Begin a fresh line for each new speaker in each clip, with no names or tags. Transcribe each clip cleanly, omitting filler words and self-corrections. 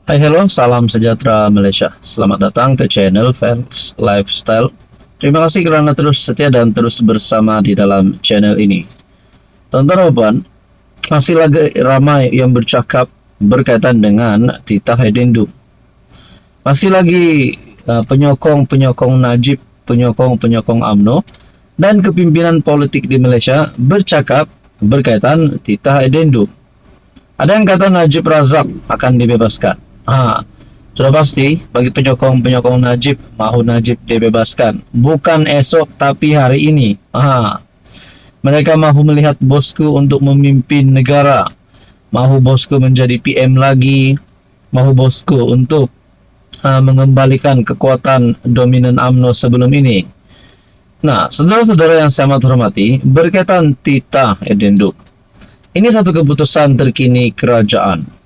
Hai hello, salam sejahtera Malaysia. Selamat datang ke channel Fans Lifestyle. Terima kasih kerana terus setia dan terus bersama di dalam channel ini. Tuan-tuan dan puan, masih lagi ramai yang bercakap berkaitan dengan titah edendum. Masih lagi penyokong-penyokong Najib, penyokong-penyokong UMNO dan kepimpinan politik di Malaysia bercakap berkaitan titah edendum. Ada yang kata Najib Razak akan dibebaskan. Sudah pasti bagi penyokong-penyokong Najib, mahu Najib dibebaskan. Bukan esok tapi hari ini. Mereka mahu melihat bosku untuk memimpin negara. Mahu bosku menjadi PM lagi. Mahu bosku untuk mengembalikan kekuatan dominan UMNO sebelum ini. Nah, saudara-saudara yang saya amat hormati, berkaitan titah edendum. Ini satu keputusan terkini kerajaan.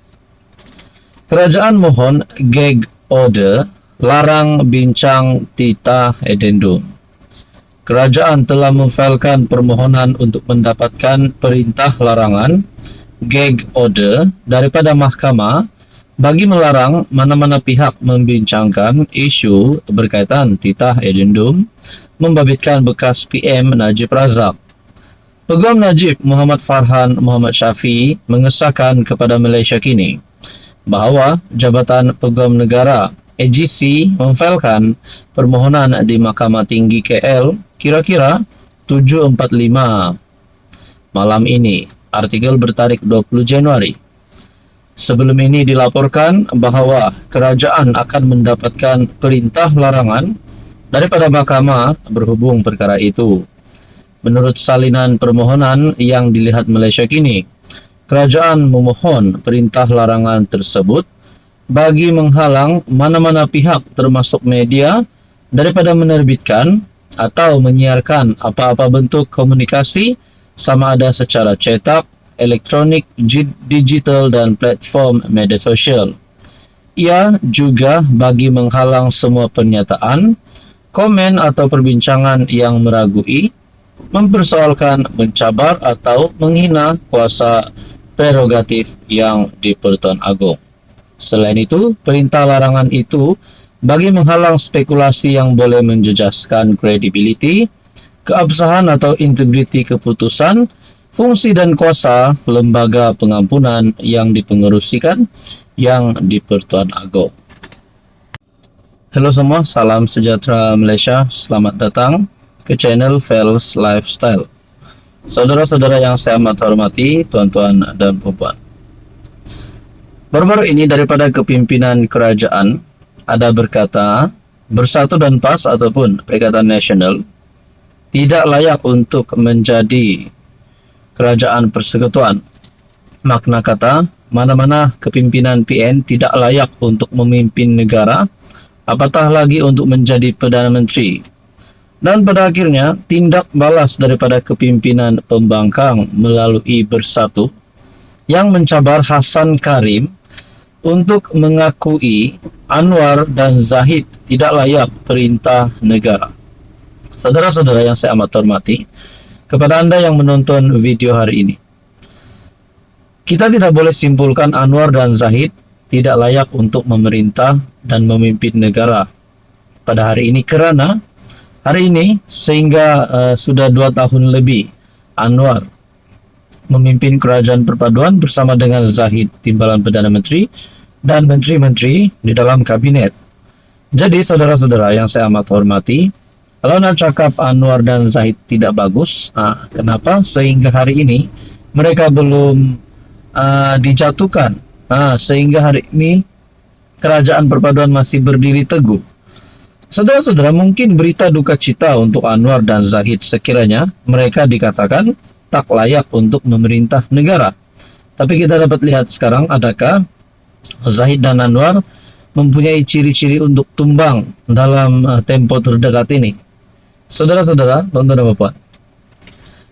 Kerajaan mohon gag order larang bincang titah edendum. Kerajaan telah memfailkan permohonan untuk mendapatkan perintah larangan gag order daripada mahkamah bagi melarang mana-mana pihak membincangkan isu berkaitan titah edendum membabitkan bekas PM Najib Razak. Peguam Najib Muhammad Farhan Muhammad Syafiee mengesahkan kepada Malaysia Kini bahawa Jabatan Peguam Negara AGC memfailkan permohonan di Mahkamah Tinggi KL kira-kira 7.45 malam ini. Artikel bertarikh 20 Januari. Sebelum ini dilaporkan bahawa kerajaan akan mendapatkan perintah larangan daripada mahkamah berhubung perkara itu. Menurut salinan permohonan yang dilihat Malaysia Kini, kerajaan memohon perintah larangan tersebut bagi menghalang mana-mana pihak termasuk media daripada menerbitkan atau menyiarkan apa-apa bentuk komunikasi sama ada secara cetak, elektronik, digital dan platform media sosial. Ia juga bagi menghalang semua pernyataan, komen atau perbincangan yang meragui, mempersoalkan, mencabar atau menghina kuasa prerogatif yang di-Pertuan Agong. Selain itu, perintah larangan itu bagi menghalang spekulasi yang boleh menjejaskan kredibiliti, keabsahan atau integriti keputusan, fungsi dan kuasa lembaga pengampunan yang dipengerusikan yang di-Pertuan Agong. Halo semua, salam sejahtera Malaysia. Selamat datang ke channel Fels Lifestyle. Saudara-saudara yang saya amat hormati, tuan-tuan dan puan. Baru-baru ini daripada kepimpinan kerajaan ada berkata Bersatu dan PAS ataupun Perikatan Nasional tidak layak untuk menjadi kerajaan persekutuan. Makna kata, mana-mana kepimpinan PN tidak layak untuk memimpin negara, apatah lagi untuk menjadi Perdana Menteri. Dan pada akhirnya, tindak balas daripada kepimpinan pembangkang melalui Bersatu yang mencabar Hassan Karim untuk mengakui Anwar dan Zahid tidak layak perintah negara. Saudara-saudara yang saya amat hormati, kepada anda yang menonton video hari ini, kita tidak boleh simpulkan Anwar dan Zahid tidak layak untuk memerintah dan memimpin negara pada hari ini kerana hari ini sehingga sudah 2 tahun lebih Anwar memimpin kerajaan perpaduan bersama dengan Zahid timbalan Perdana Menteri dan menteri-menteri di dalam kabinet. Jadi saudara-saudara yang saya amat hormati, kalau nak cakap Anwar dan Zahid tidak bagus, kenapa sehingga hari ini mereka belum dijatuhkan? Sehingga hari ini kerajaan perpaduan masih berdiri teguh. Saudara-saudara, mungkin berita duka cita untuk Anwar dan Zahid sekiranya mereka dikatakan tak layak untuk memerintah negara. Tapi kita dapat lihat sekarang, adakah Zahid dan Anwar mempunyai ciri-ciri untuk tumbang dalam tempo terdekat ini? Saudara-saudara, tuan-tuan dan puan,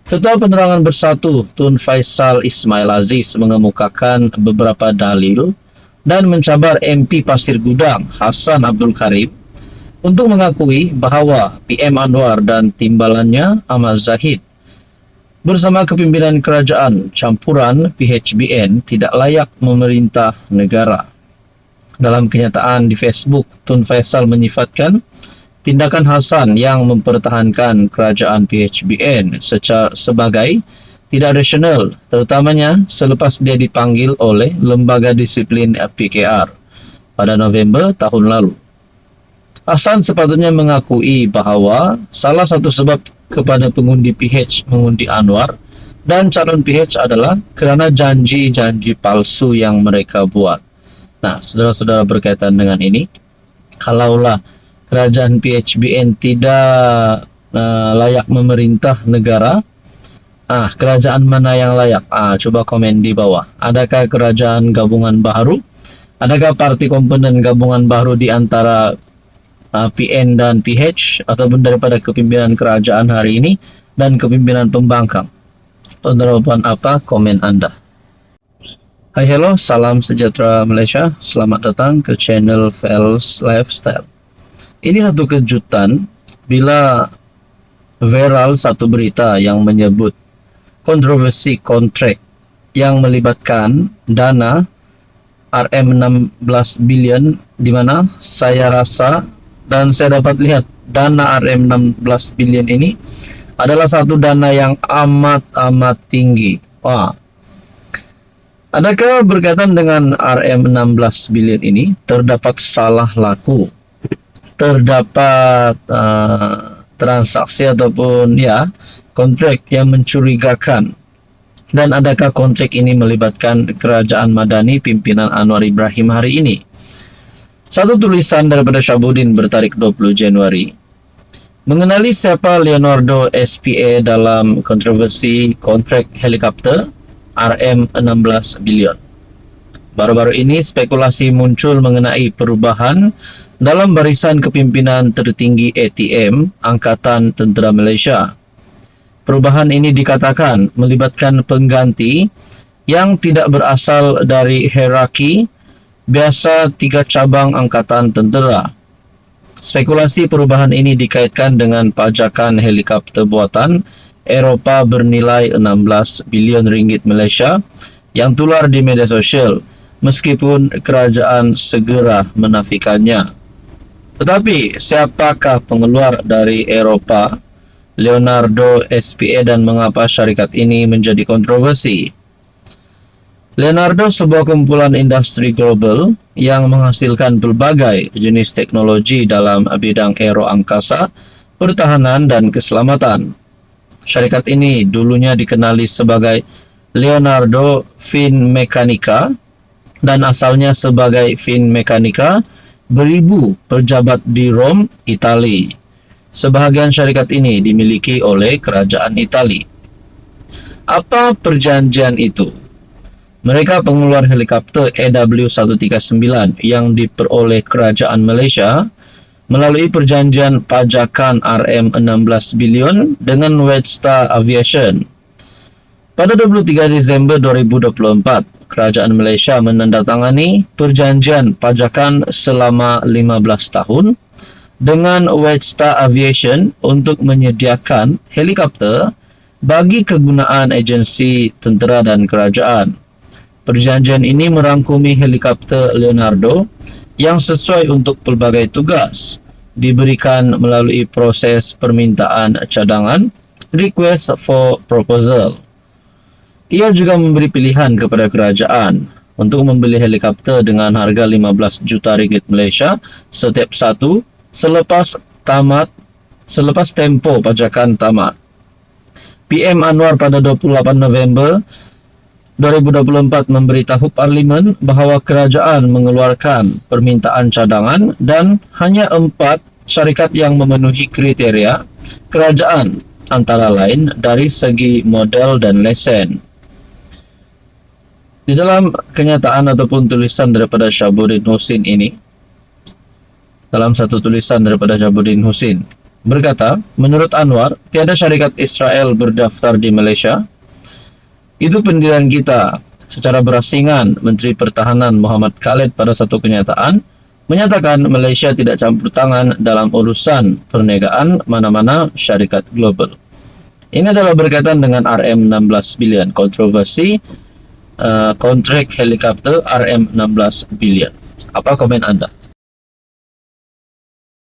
Ketua Penerangan Bersatu Tun Faisal Ismail Aziz mengemukakan beberapa dalil dan mencabar MP Pasir Gudang Hassan Abdul Karim untuk mengakui bahawa PM Anwar dan timbalannya Ahmad Zahid bersama kepimpinan kerajaan campuran PHBN tidak layak memerintah negara. Dalam kenyataan di Facebook, Tun Faisal menyifatkan tindakan Hasan yang mempertahankan kerajaan PHBN sebagai tidak rasional, terutamanya selepas dia dipanggil oleh Lembaga Disiplin PKR pada November tahun lalu. Hasan sepatutnya mengakui bahawa salah satu sebab kepada pengundi PH mengundi Anwar dan calon PH adalah kerana janji-janji palsu yang mereka buat. Nah, saudara-saudara, berkaitan dengan ini, kalaulah kerajaan PHBN tidak layak memerintah negara, kerajaan mana yang layak? Coba komen di bawah. Adakah kerajaan gabungan baru? Adakah parti komponen gabungan baru di antara PN dan PH, ataupun daripada kepimpinan kerajaan hari ini dan kepimpinan pembangkang? Tuan-tuan, apa komen anda? Hai, hello, salam sejahtera Malaysia. Selamat datang ke channel Fels Lifestyle. Ini satu kejutan bila viral satu berita yang menyebut kontroversi kontrak yang melibatkan dana RM16 bilion, di mana saya rasa dan saya dapat lihat dana RM16 bilion ini adalah satu dana yang amat tinggi. Adakah berkaitan dengan RM16 bilion ini terdapat salah laku, terdapat transaksi ataupun kontrak yang mencurigakan, dan adakah kontrak ini melibatkan kerajaan Madani pimpinan Anwar Ibrahim hari ini? Satu tulisan daripada Syabuddin bertarikh 20 Januari mengenali siapa Leonardo SPA dalam kontroversi kontrak helikopter RM16 bilion. Baru-baru ini spekulasi muncul mengenai perubahan dalam barisan kepimpinan tertinggi ATM Angkatan Tentera Malaysia. Perubahan ini dikatakan melibatkan pengganti yang tidak berasal dari hierarki biasa 3 cabang Angkatan Tentera. Spekulasi perubahan ini dikaitkan dengan pajakan helikopter buatan Eropah bernilai 16 bilion ringgit Malaysia yang tular di media sosial, meskipun kerajaan segera menafikannya. Tetapi siapakah pengeluar dari Eropah, Leonardo SPA, dan mengapa syarikat ini menjadi kontroversi? Leonardo sebuah kumpulan industri global yang menghasilkan berbagai jenis teknologi dalam bidang aero angkasa, pertahanan, dan keselamatan. Syarikat ini dulunya dikenali sebagai Leonardo Finmeccanica dan asalnya sebagai Finmeccanica beribu pejabat di Rom, Itali. Sebahagian syarikat ini dimiliki oleh kerajaan Itali. Apa perjanjian itu? Mereka pengeluar helikopter AW139 yang diperoleh kerajaan Malaysia melalui perjanjian pajakan RM16 bilion dengan Wedstar Aviation. Pada 23 Disember 2024, kerajaan Malaysia menandatangani perjanjian pajakan selama 15 tahun dengan Wedstar Aviation untuk menyediakan helikopter bagi kegunaan agensi tentera dan kerajaan. Perjanjian ini merangkumi helikopter Leonardo yang sesuai untuk pelbagai tugas, diberikan melalui proses permintaan cadangan, request for proposal. Ia juga memberi pilihan kepada kerajaan untuk membeli helikopter dengan harga 15 juta ringgit Malaysia setiap satu selepas tempoh pajakan tamat. PM Anwar pada 28 November 2024 memberitahu Parlimen bahawa kerajaan mengeluarkan permintaan cadangan dan hanya 4 syarikat yang memenuhi kriteria kerajaan, antara lain dari segi model dan lesen. Di dalam kenyataan ataupun tulisan daripada Syabuddin Husin ini, dalam satu tulisan daripada Syabuddin Husin berkata, menurut Anwar, tiada syarikat Israel berdaftar di Malaysia. Itu pendirian kita. Secara berasingan, Menteri Pertahanan Muhammad Khalid pada satu kenyataan menyatakan Malaysia tidak campur tangan dalam urusan perniagaan mana-mana syarikat global. Ini adalah berkaitan dengan RM16 bilion, kontroversi kontrak helikopter RM16 bilion. Apa komen Anda?